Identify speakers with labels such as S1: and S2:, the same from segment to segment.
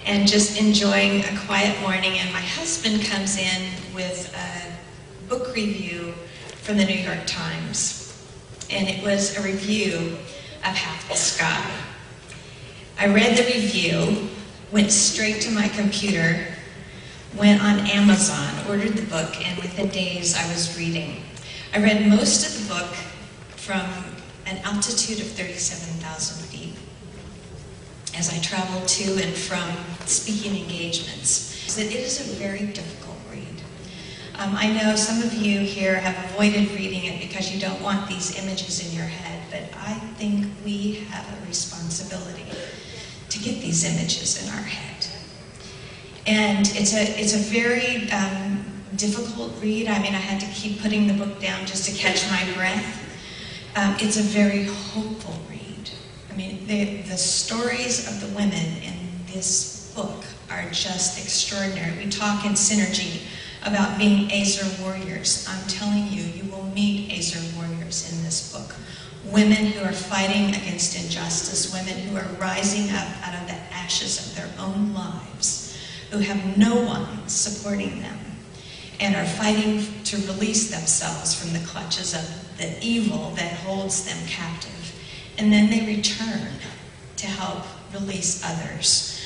S1: and just enjoying a quiet morning, and my husband comes in with a book review from the New York Times, and it was a review of Half the Sky. I read the review, went straight to my computer, went on Amazon, ordered the book, and within days I was reading. I read most of the book from an altitude of 37,000 feet as I traveled to and from speaking engagements. It is a very difficult read. I know some of you here have avoided reading it because you don't want these images in your head, but I think we have a responsibility to get these images in our head. And it's a very difficult read. I mean, I had to keep putting the book down just to catch my breath. It's a very hopeful read. I mean, the stories of the women in this book are just extraordinary. We talk in Synergy about being Azer warriors. I'm telling you, you will meet Azer warriors in this book. Women who are fighting against injustice, women who are rising up out of the ashes of their own lives, who have no one supporting them, and are fighting to release themselves from the clutches of the evil that holds them captive. And then they return to help release others.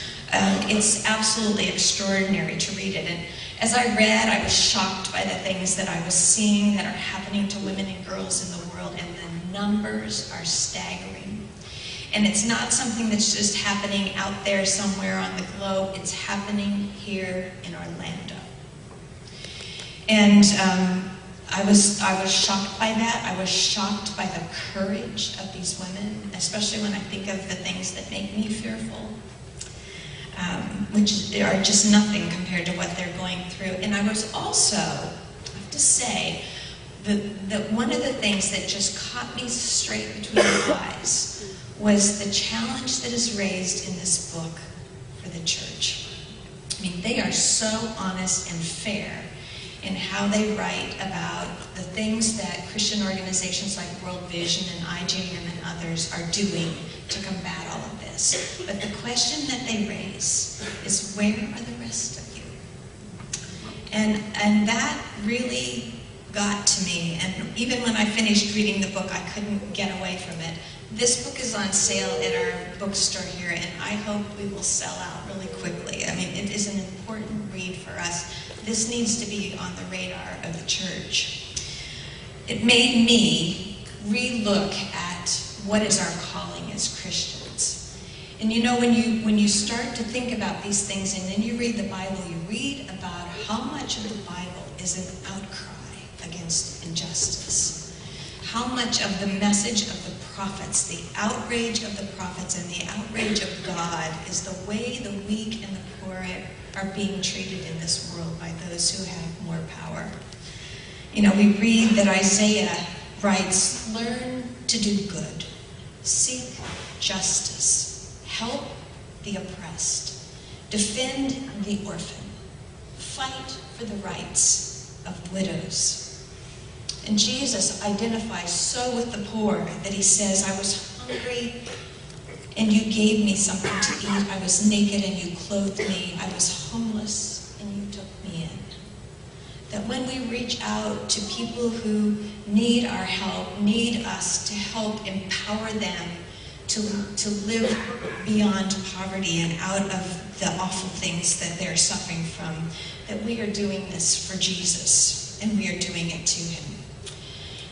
S1: It's absolutely extraordinary to read it. And as I read, I was shocked by the things that I was seeing that are happening to women and girls in the world, and the numbers are staggering. And it's not something that's just happening out there somewhere on the globe. It's happening here in Orlando. And I was shocked by that. I was shocked by the courage of these women, especially when I think of the things that make me fearful, which are just nothing compared to what they're going through. And I was also, I have to say, that one of the things that just caught me straight between the eyes was the challenge that is raised in this book for the church. I mean, they are so honest and fair in how they write about the things that Christian organizations like World Vision and IJM and others are doing to combat all of this. But the question that they raise is, where are the rest of you? And that really got to me, and even when I finished reading the book, I couldn't get away from it. This book is on sale at our bookstore here, and I hope we will sell out really quickly. I mean, it is an important read for us. This needs to be on the radar of the church. It made me re-look at what is our calling as Christians. And you know, when you start to think about these things and then you read the Bible, you read about how much of the Bible is an outcry against injustice. How much of the message of the prophets, the outrage of the prophets and the outrage of God, is the way the weak and the poor are being treated in this world by those who have more power. You know, we read that Isaiah writes, learn to do good, seek justice, help the oppressed, defend the orphan, fight for the rights of widows. And Jesus identifies so with the poor that he says, I was hungry and you gave me something to eat. I was naked and you clothed me. I was homeless and you took me in. That when we reach out to people who need our help, need us to help empower them to live beyond poverty and out of the awful things that they're suffering from, that we are doing this for Jesus and we are doing it to him.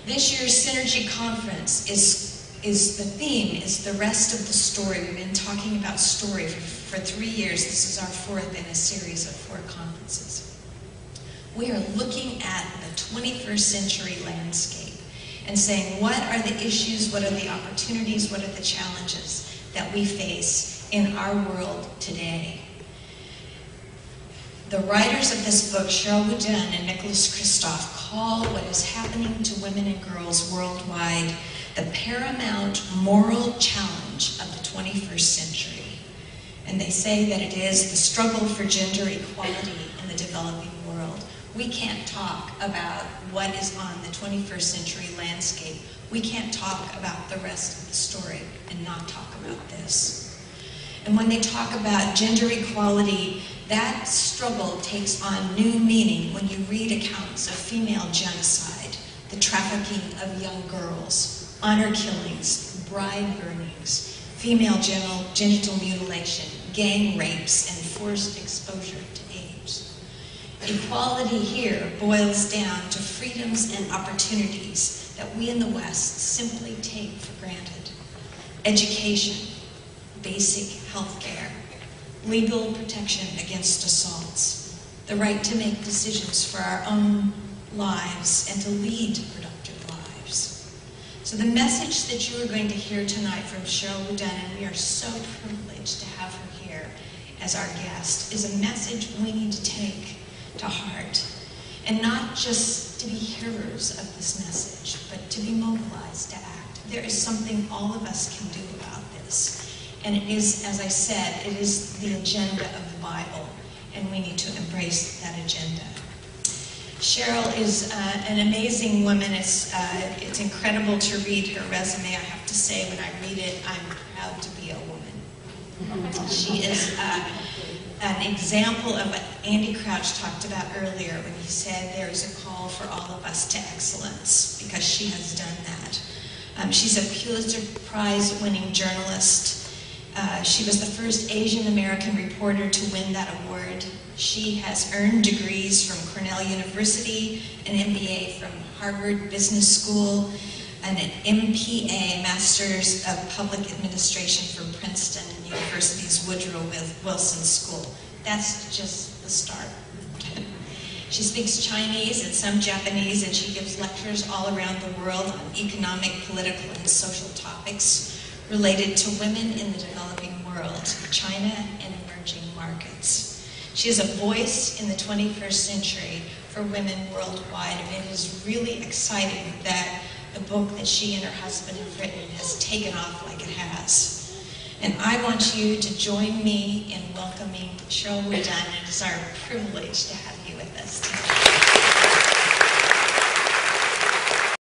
S1: This year's Synergy Conference the theme is the rest of the story. We've been talking about story for 3 years. This is our fourth in a series of 4 conferences. We are looking at the 21st century landscape and saying, what are the issues, what are the opportunities, what are the challenges that we face in our world today? The writers of this book, Sheryl WuDunn and Nicholas Kristof, call what is happening to women and girls worldwide the paramount moral challenge of the 21st century. And they say that it is the struggle for gender equality in the developing world. We can't talk about what is on the 21st century landscape. We can't talk about the rest of the story and not talk about this. And when they talk about gender equality, that struggle takes on new meaning when you read accounts of female genocide, the trafficking of young girls, honor killings, bride burnings, female genital mutilation, gang rapes, and forced exposure to AIDS. Equality here boils down to freedoms and opportunities that we in the West simply take for granted. Education, basic health care, legal protection against assaults, the right to make decisions for our own lives and to lead productive lives. So the message that you are going to hear tonight from Sheryl WuDunn, and we are so privileged to have her here as our guest, is a message we need to take to heart, and not just to be hearers of this message, but to be mobilized to act. There is something all of us can do about this. And it is, as I said, it is the agenda of the Bible, and we need to embrace that agenda. Sheryl is an amazing woman. It's incredible to read her resume. I have to say, when I read it, I'm proud to be a woman. She is an example of what Andy Crouch talked about earlier when he said there is a call for all of us to excellence, because she has done that. She's a Pulitzer Prize-winning journalist. She was the first Asian American reporter to win that award. She has earned degrees from Cornell University, an MBA from Harvard Business School, and an MPA, Masters of Public Administration from Princeton and University's Woodrow Wilson School. That's just the start. She speaks Chinese and some Japanese, and she gives lectures all around the world on economic, political, and social topics related to women in the developing world, China, and emerging markets. She is a voice in the 21st century for women worldwide, and it is really exciting that the book that she and her husband have written has taken off like it has. And I want you to join me in welcoming Sheryl WuDunn. It is our privilege to have you with us today.